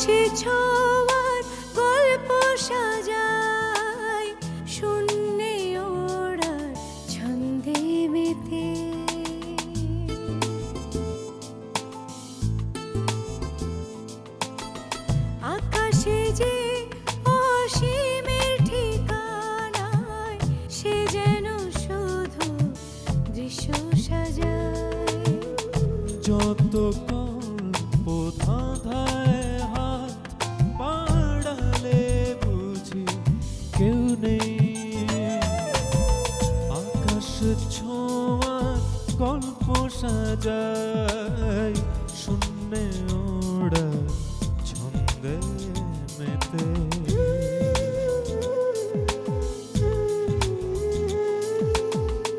আকাশে ছোঁয়ার গল্প সাজাই শূন্যে ওড়ার ছন্দে মেতে। আকাশে যে অসীমের ঠিকানায় সে যেন শুধু দৃশ্য সাজায়। যত কল্প ধাঁধায় হাত বাড়ালে বুঝি কেউ নেই, আকাশ ছোঁয়ার গল্প সাজায় শূন্যে ওড়া ছন্দে মেতে।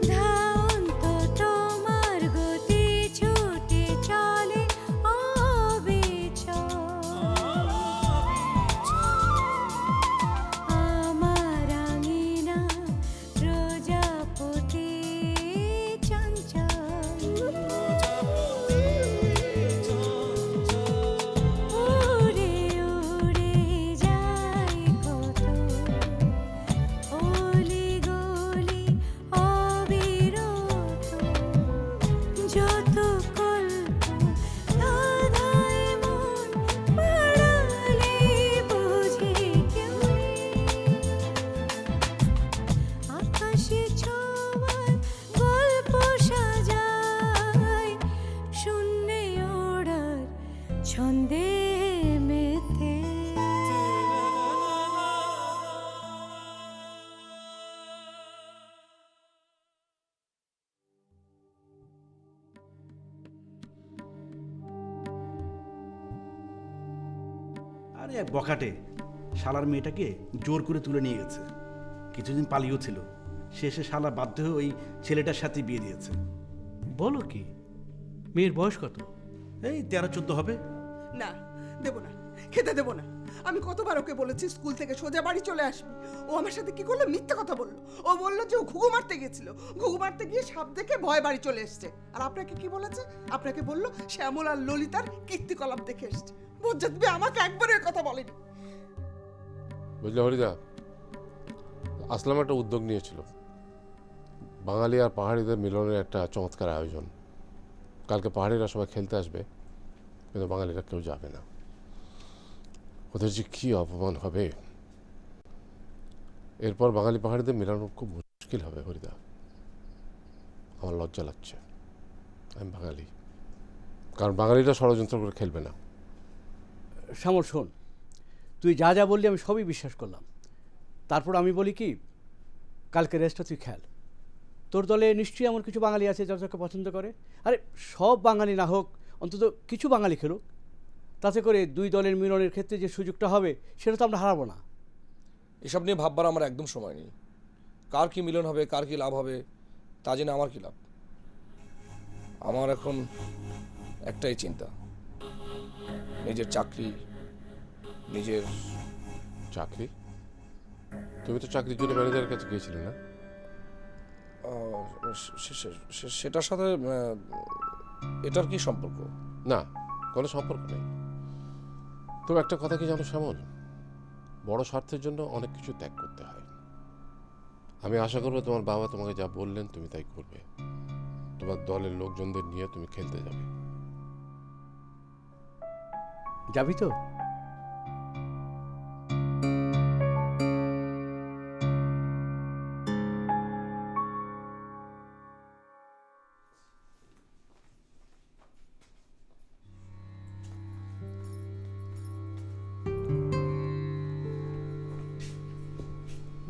ধাওন্ত তোমার গতি ছুটে চলে অবিচল। আমার আঙিনা প্রজাপতি চঞ্চল। উড়ে উড়ে যায় কত অলি গলি অবিরত। যত কল্প ধাঁধায় মন বাড়ালে বুঝি কেউ নেই। আকাশে ছোঁয়ার গল্প সাজাই শূন্যে ওড়ার ছন্দে মেতে। আরে এক বখাটে শালার মেয়েটাকে জোর করে তুলে নিয়ে গেছে, কিছুদিন পালিয়েও ছিল। শেষে শালা বাধ্য হয়ে ওই ছেলেটার সাথে বিয়ে দিয়েছে। বলো কি? মেয়ের বয়স কত? এই 13-14 হবে। না, দেব না, খেতে দেব না। আমি কতবার ওকে বলেছি স্কুল থেকে সোজা বাড়ি চলে আসবি। ও আমার সাথে কি করলো? মিথ্যে কথা বললো। ও বললো যে ও ঘুঘু মারতে গিয়েছিল, ঘুঘু মারতে গিয়ে সাপ দেখে ভয় বাড়ি চলে এসছে। আর আপনাকে কি বলেছে? আপনাকে বললো শ্যামল আর ললিতার কীর্তিকলাপ দেখে এসছে। বজ্জাতবি আমাকে একবারের কথা বলেনি। বুঝলে হরিদা, আসলাম একটা উদ্যোগ নিয়েছিল, বাঙালি আর পাহাড়িদের মিলনের একটা চমৎকার আয়োজন। কালকে পাহাড়িরা সবাই খেলতে আসবে, কিন্তু বাঙালিরা কেউ যাবে না। ওদের যে কী অপমান হবে, এরপর বাঙালি পাহাড়িদের মেলানো খুব মুশকিল হবে হরিদা। আমার লজ্জা লাগছে, আমি বাঙালি, কারণ বাঙালিরা ষড়যন্ত্র করে খেলবে না। শ্যামল শোন, তুই যা যা বললি আমি সবই বিশ্বাস করলাম। তারপর আমি বলি কি, কালকে রেস্টটা তুই খেল। তোর দলে নিশ্চয়ই এমন কিছু বাঙালি আছে যারা তোকে পছন্দ করে। আরে সব বাঙালি না হোক, অন্তত কিছু বাঙালি খেলুক। তাতে করে দুই দলের মিলনের ক্ষেত্রে যে সুযোগটা হবে সেটা তো আমরা হারাবো না। এসব নিয়ে ভাববার আমার একদম সময় নেই। কার কি মিলন হবে, কার কি লাভ হবে তা জেনে আমার কি লাভ? আমার এখন একটাই চিন্তা, নিজের চাকরি, নিজের চাকরি? তুমি তো চাকরির জন্য ম্যানেজারের কাছে গিয়েছিলে না? সেটার সাথে এটার কি সম্পর্ক? না, কোনো সম্পর্ক নেই। তবে একটা কথা কি জানো শ্যামল, বড় স্বার্থের জন্য অনেক কিছু ত্যাগ করতে হয়। আমি আশা করবো তোমার বাবা তোমাকে যা বললেন তুমি তাই করবে। তোমার দলের লোকজনদের নিয়ে তুমি খেলতে যাবে। যাবি তো?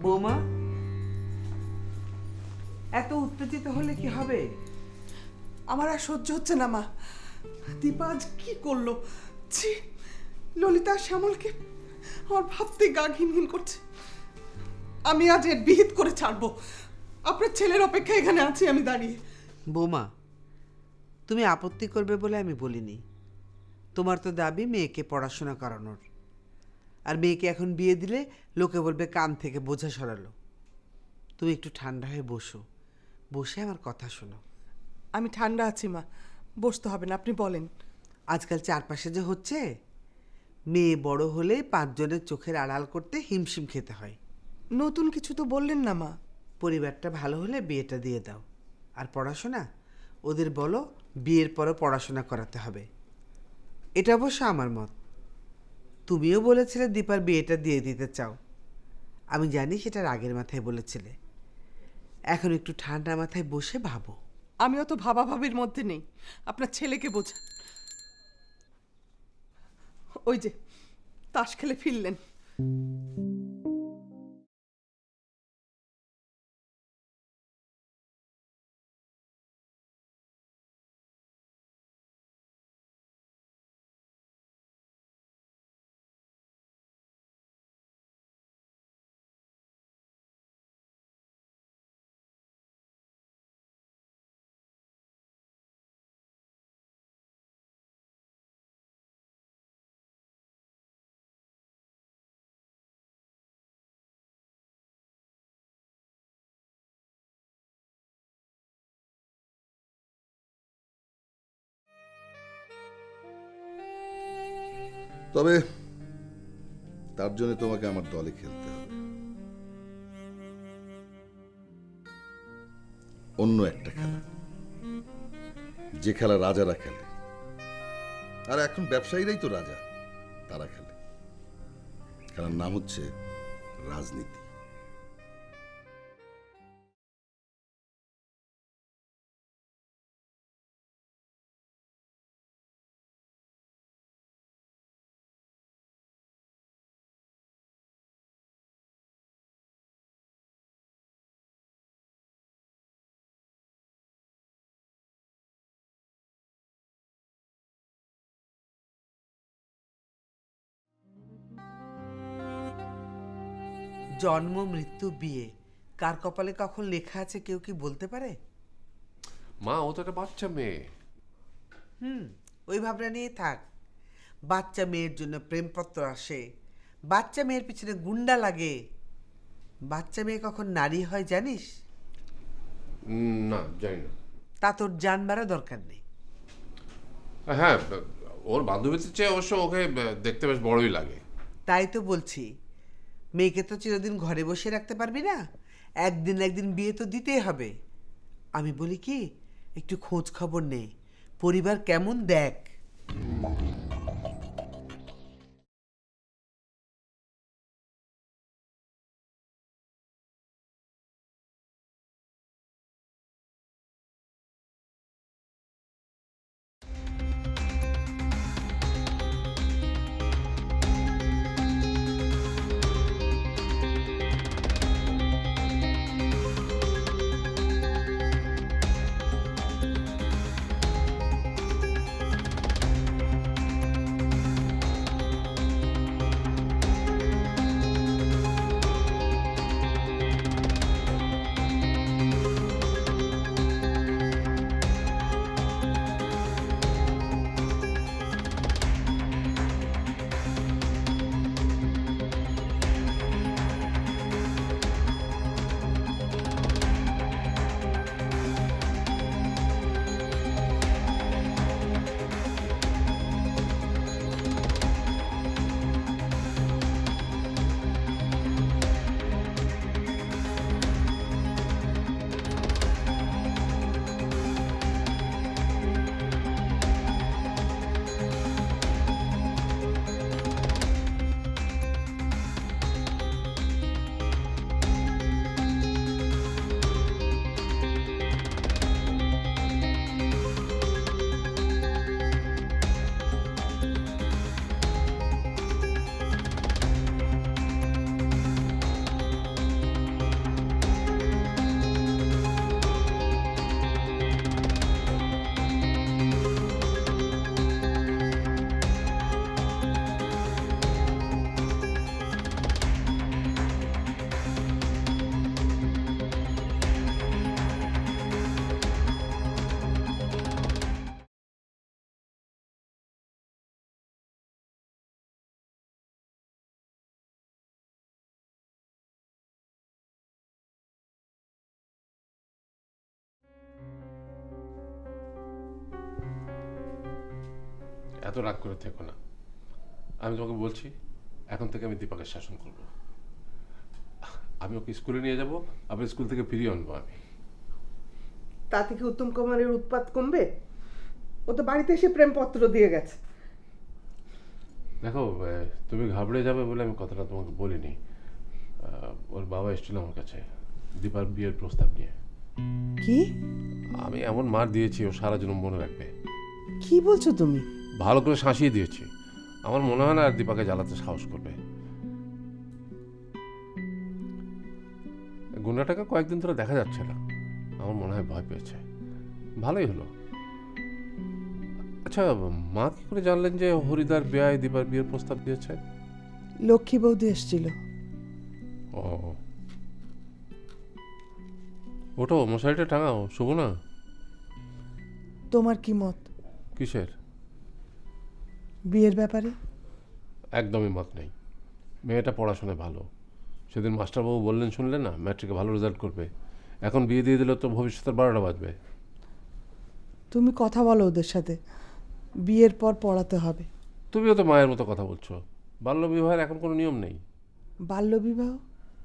বৌমা, এত উত্তেজিত হলে কি হবে? আমার আর সহ্য হচ্ছে না মা। দীপা আজ কি করলো? ছি, ললিতা আর শ্যামলকে আমার ভাবতে গা ঘিন ঘিন করছে। আমি আজ এর বিহিত করে ছাড়বো। আপনার ছেলের অপেক্ষা এখানে আছি আমি দাঁড়িয়ে। বৌমা, তুমি আপত্তি করবে বলে আমি বলিনি। তোমার তো দাবি মেয়েকে পড়াশোনা করানোর, আর মেয়েকে এখন বিয়ে দিলে লোকে বলবে কান থেকে বোঝা সরালো। তুমি একটু ঠান্ডা হয়ে বসো, বসে আমার কথা শোনো। আমি ঠান্ডা আছি মা, বসতে হবে না, আপনি বলেন। আজকাল চারপাশে যে হচ্ছে, মেয়ে বড় হলে 5 জনের চোখের আড়াল করতে হিমশিম খেতে হয়। নতুন কিছু তো বললেন না মা। পরিবারটা ভালো হলে বিয়েটা দিয়ে দাও। আর পড়াশোনা ওদের বলো বিয়ের পরও পড়াশোনা করাতে হবে। এটা অবশ্য আমার মত। তুমিও বলেছিলে দীপার বিয়েটা দিয়ে দিতে চাও। আমি জানি সেটা রাগের মাথায় বলেছিলে। এখন একটু ঠান্ডা মাথায় বসে ভাবো। আমি অত ভাবাভাবির মধ্যে নেই, আপনার ছেলেকে বোঝান। ওই যে তাস খেলে ফিরলেন। তবে তার জন্য তোমাকে আমার দলে খেলতে হবে, অন্য একটা খেলা, যে খেলা রাজারা খেলে। আর এখন ব্যবসায়ীরাই তো রাজা, তারা খেলে। খেলার নাম হচ্ছে রাজনীতি। জন্ম মৃত্যু বিয়ে কার কপালে কখন লেখা আছে কেউ কি বলতে পারে? মা, ও তো একটা বাচ্চা মেয়ে। ওই ভাবনা নিয়ে থাক। বাচ্চা মেয়ের জন্য প্রেমপত্র আসে, বাচ্চা মেয়ের পিছনে গুন্ডা লাগে। বাচ্চা মেয়ে কখন নারী হয় জানিস? না, জানি না। তা তোর জানবারও দরকার নেই। হ্যাঁ, ওর বান্ধবীদের চেয়ে অবশ্য ওকে দেখতে বেশ বড়ই লাগে। তাই তো বলছি, মেয়েকে তো চিরদিন ঘরে বসে রাখতে পারবি না, একদিন একদিন বিয়ে তো দিতেই হবে। আমি বলি কি, একটু খোঁজ খবর নে, পরিবার কেমন দেখ। এত রাগ করে থেকো না। আমি তোমাকে বলছি, এখন থেকে আমি দীপাকে শাসন করব। আমি ওকে স্কুলে নিয়ে যাব, আবার স্কুল থেকে ফিরিয়ে আনবো আমি। তা থেকে উত্তম কুমারের উৎপাত কমবে? ও তো বাড়িতে এসে প্রেমপত্র দিয়ে গেছে। দেখো, তুমি ঘাবড়ে যাবে বলে আমি কথাটা তোমাকে বলিনি। ওর বাবা এসেছিল আমার কাছে দীপার বিয়ের প্রস্তাব নিয়ে। কি আমি এমন মার দিয়েছি ও সারা জীবন মনে রাখবে। কি বলছো তুমি? ভালো করে শাসিয়ে দিয়েছি। আমার মনে হয় না আর দীপাকে জ্বালাতে সাহস করবে। গুন্ডাটাকে কয়েকদিন ধরে দেখা যাচ্ছে না, আমার মনে হয় ভয় পেয়েছে। ভালোই হলো। আচ্ছা, মা কি করে জানলেন যে হরিদার বেয়ায় দীপার বিয়ের প্রস্তাব দিয়েছে? লক্ষ্মী বৌদি এসেছিল। ও, ওটো মশারিটা টাঙাও, শুভ না? তোমার কি মত কিসের? বিয়ের ব্যাপারে? একদমই মত নেই। মেয়েটা পড়াশোনায় ভালো। সেদিন মাস্টারবাবু বললেন, শুনলেন না? ম্যাট্রিকে ভালো রেজাল্ট করবে। এখন বিয়ে দিয়ে দিলে তো ভবিষ্যতের 12টা বাজবে। তুমি কথা বলো ওদের সাথে, বিয়ের পর পড়াতে হবে। তুমিও তো মায়ের মতো কথা বলছো। বাল্যবিবাহের এখন কোনো নিয়ম নেই। বাল্যবিবাহ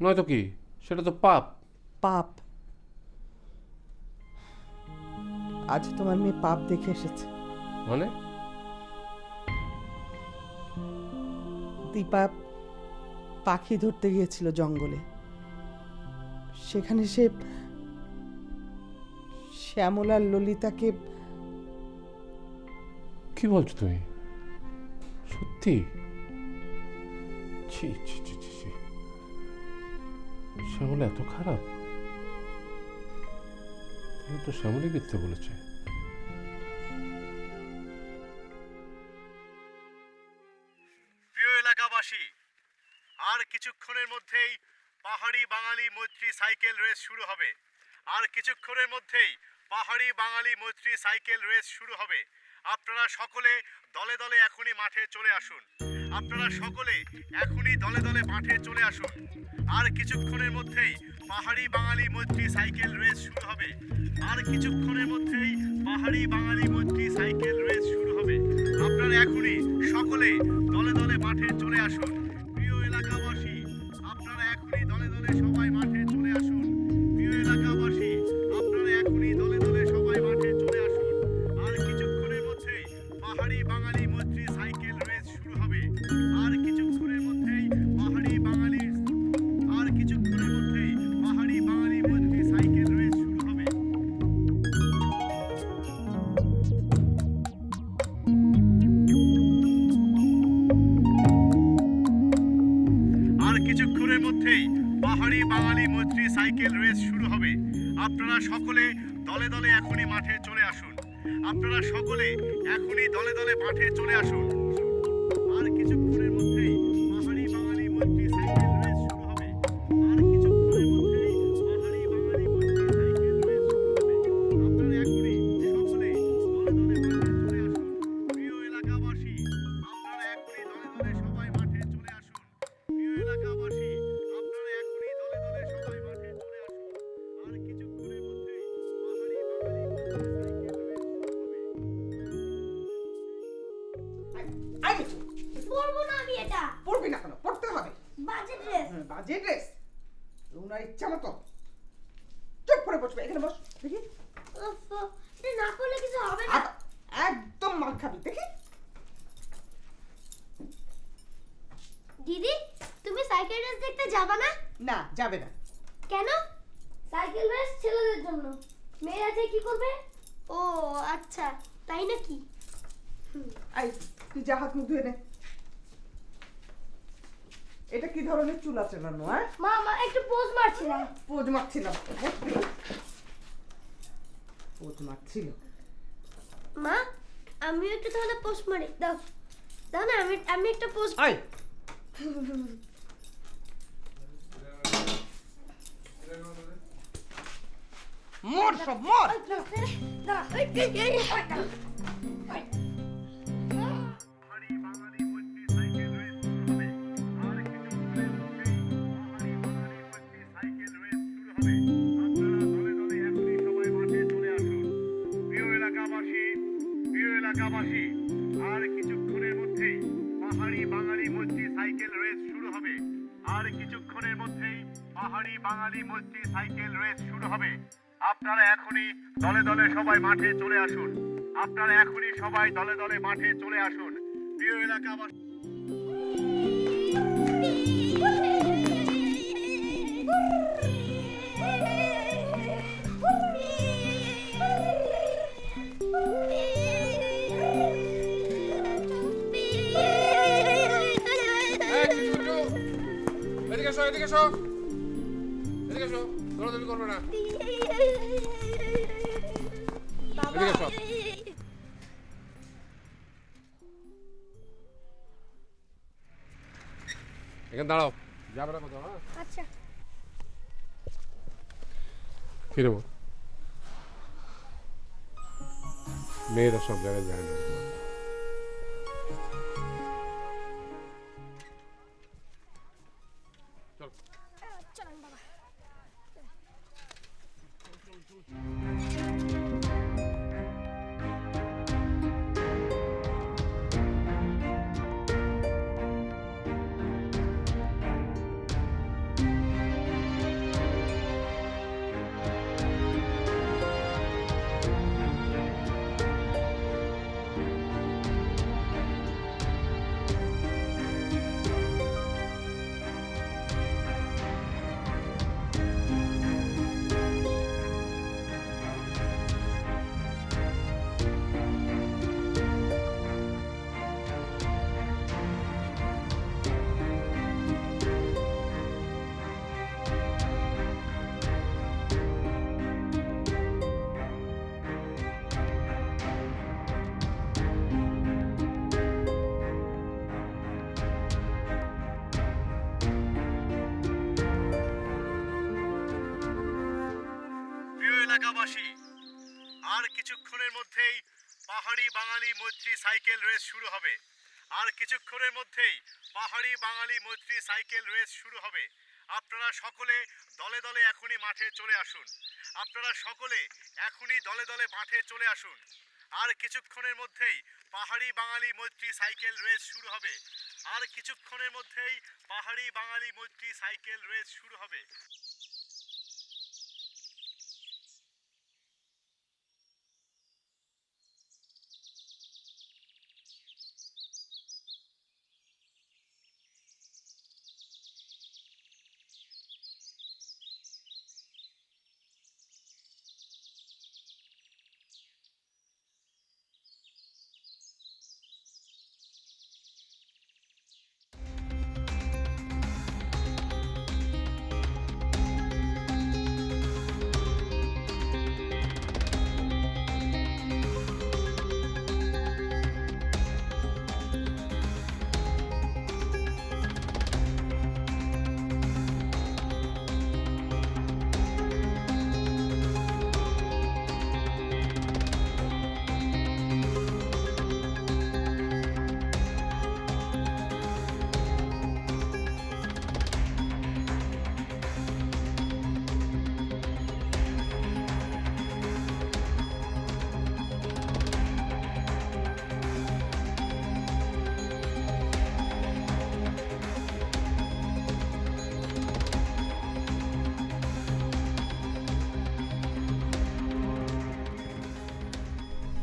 নয়তো কি? সেটা তো পাপ। পাপ। আজ তোমার মেয়ে পাপ দেখে এসেছে। মানে? দীপা পাখি ধরতে গিয়েছিল জঙ্গলে। সেখানে সে শ্যামল আর ললিতাকে। কি বলছো তুমি? সত্যি? ছি ছি ছি ছি ছি। শ্যামল এত খারাপ? তাহলে তো শ্যামলই মিথ্যে বলেছে। প্রিয় এলাকাবাসী, আর কিছুক্ষণের মধ্যেই পাহাড়ি বাঙালি মৈত্রী সাইকেল রেস শুরু হবে। আর কিছুক্ষণের মধ্যেই পাহাড়ি বাঙালি মৈত্রী সাইকেল রেস শুরু হবে। আপনারা সকলে দলে দলে এখনই মাঠে চলে আসুন। আপনারা সকলে এখনই দলে দলে মাঠে চলে আসুন। আর কিছুক্ষণের মধ্যেই পাহাড়ি বাঙালি মৈত্রী সাইকেল রেস শুরু হবে। আর কিছুক্ষণের মধ্যেই পাহাড়ি বাঙালি মৈত্রী সাইকেল রেস শুরু হবে। আপনারা এখনই সকলে দলে দলে মাঠে চলে আসুন। প্রিয় এলাকাবাসী, আপনারা এখনই দলে দলে সবাই মাঠে চলে আসুন। প্রিয় এলাকাবাসী, আপনারা এখনই দলে দলে সবাই মাঠে চলে আসুন। আর কিছুক্ষণের মধ্যেই পাহাড়ি বাঙালি মৈত্রী সাইকেল রেস শুরু হবে। আর কিছুক্ষণের মধ্যেই পাহাড়ি বাঙালি মৈত্রী সাইকেল রেস শুরু হবে। আর কিছুক্ষণের মধ্যেই পাহাড়ি বাঙালি মৈত্রী সাইকেল রেস শুরু হবে। আপনারা সকলে দলে দলে এখনই মাঠে চলে আসুন। আপনারা সকলে এখনই দলে দলে মাঠে চলে আসুন। আর কিছুক্ষণের মধ্যেই পাহাড়ি বাঙালি মৈত্রী সাইকেল রেস শুরু হবে। আর কিছুক্ষণের মধ্যেই পাহাড়ি বাঙালি মৈত্রী সাইকেল রেস শুরু হবে। আপনারা এখনই সকলে দলে দলে মাঠে চলে আসুন। প্রিয় এলাকাবাসী, আপনারা এখনই দলে দলে সবাই মাঠে চলে আসুন। প্রিয় এলাকাবাসী, আপনারা এখনই দলে দলে সবাই মাঠে চলে আসুন। আর কিছুক্ষণের মধ্যেই পাহাড়ি বাঙালি মৈত্রী সাইকেল রেস শুরু হবে। পরবো না আমি এটা। পড়বি না কেন? পড়তে হবে। বাজে ড্রেস। বাজে ড্রেস ওনার ইচ্ছা মতো চুপ করে বসবে। এখানে বস দেখি। এটা না করলে কিছু হবে না। একদম মার খাবি দেখি। দিদি, তুমি সাইকেল রেস দেখতে যাবা না? না, যাবে না। কেন? সাইকেল রেস ছেলেদের জন্য, মেয়েরা যে কি করবে? ও আচ্ছা, তাই নাকি? আই, তুই যা, হাত মুখ ধুয়ে নে। এটা কি ধরনের চুল আঁচড়ানো? হ্যাঁ, মা একটু পোজ মারছিলাম। পোজ মারছিলাম। পোজ মারছিল। মা, আমিও একটু তাহলে পোজ মারি। দাও দাও না, আমি একটা পোজ। আই, মর সব মর। পাহাড়ি বাঙালি মৈত্রী সাইকেল রেস শুরু হবে। আর কিছুক্ষণের মধ্যেই পাহাড়ি বাঙালি মৈত্রী সাইকেল রেস শুরু হবে। আপনারা দলে দলে এখনই সবাই মাঠে চলে আসুন। প্রিয় এলাকাবাসী, আর কিছুক্ষণের মধ্যেই পাহাড়ি বাঙালি পাহাড়ি বাঙালি মৈত্রী সাইকেল রেস শুরু হবে। আপনারা এখনই দলে দলে সবাই মাঠে চলে আসুন। আপনারা এখনই সবাই দলে দলে মাঠে চলে আসুন। প্রিয় এলাকাবাসী, এদিকে এসো, এদিকে এসো, এদিকে এসো, দৌড়াদৌড়ি করবে না, এদিকে এসো। এখানে দাঁড়াও, যাবে না কোথাও। হ্যাঁ, আচ্ছা। ফিরে বল। মেয়েরা সব জায়গায় যায় না। চলেন বাবা। প্রিয় এলাকাবাসী, আর কিছুক্ষণের মধ্যেই পাহাড়ি বাঙালি মৈত্রী সাইকেল রেস শুরু হবে। আর কিছুক্ষণের মধ্যেই পাহাড়ি বাঙালি মৈত্রী সাইকেল রেস শুরু হবে। আপনারা সকলে দলে দলে এখনই মাঠে চলে আসুন। আপনারা সকলে এখনই দলে দলে মাঠে চলে আসুন। আর কিছুক্ষণের মধ্যেই পাহাড়ি বাঙালি মৈত্রী সাইকেল রেস শুরু হবে। আর কিছুক্ষণের মধ্যেই পাহাড়ি বাঙালি মৈত্রী সাইকেল রেস শুরু হবে।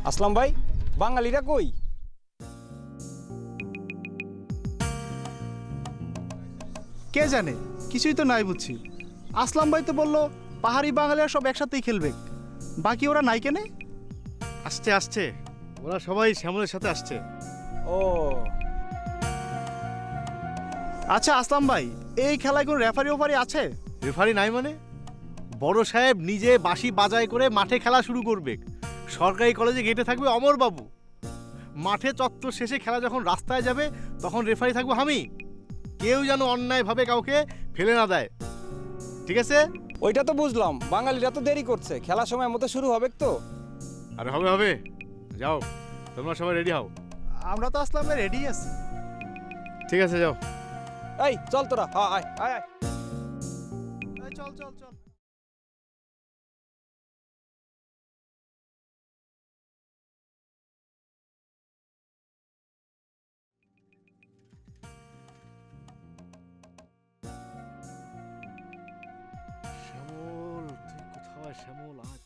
আসলাম ভাই, বাঙালিরা কই? কে জানে, কিছুই তো নাই বুঝছি। আসলাম ভাই তো বললো পাহাড়ি বাঙালিরা সব একসাথেই খেলবে, বাকি ওরা নাই কেনে? আসছে আসছে, ওরা সবাই শ্যামলের সাথে আসছে। ও আচ্ছা আসলাম ভাই, এই খেলায় কোনো রেফারি ওফারি আছে? রেফারি নাই মানে? বড় সাহেব নিজে বাঁশি বাজায় করে মাঠে খেলা শুরু করবে। সরকারি কলেজে গেটে থাকবে অমর বাবু। মাঠে চত্বর শেষে খেলা যখন রাস্তায় যাবে তখন রেফারি থাকবো আমি। কেউ যেন অন্যায়ভাবে কাউকে ফেলে না দেয়, ঠিক আছে? ওইটা তো বুঝলাম, বাঙালিরা তো দেরি করছে, খেলার সময় মতো শুরু হবে তো। আরে হবে হবে, যাও তোমরা সবাই রেডি হও। আমরা তো আসলাম রেডি আছি। ঠিক আছে যাও। এই চল তোরা, হ্যাঁ আয় আয় আয়। চল চল চল। শ্যামল আজ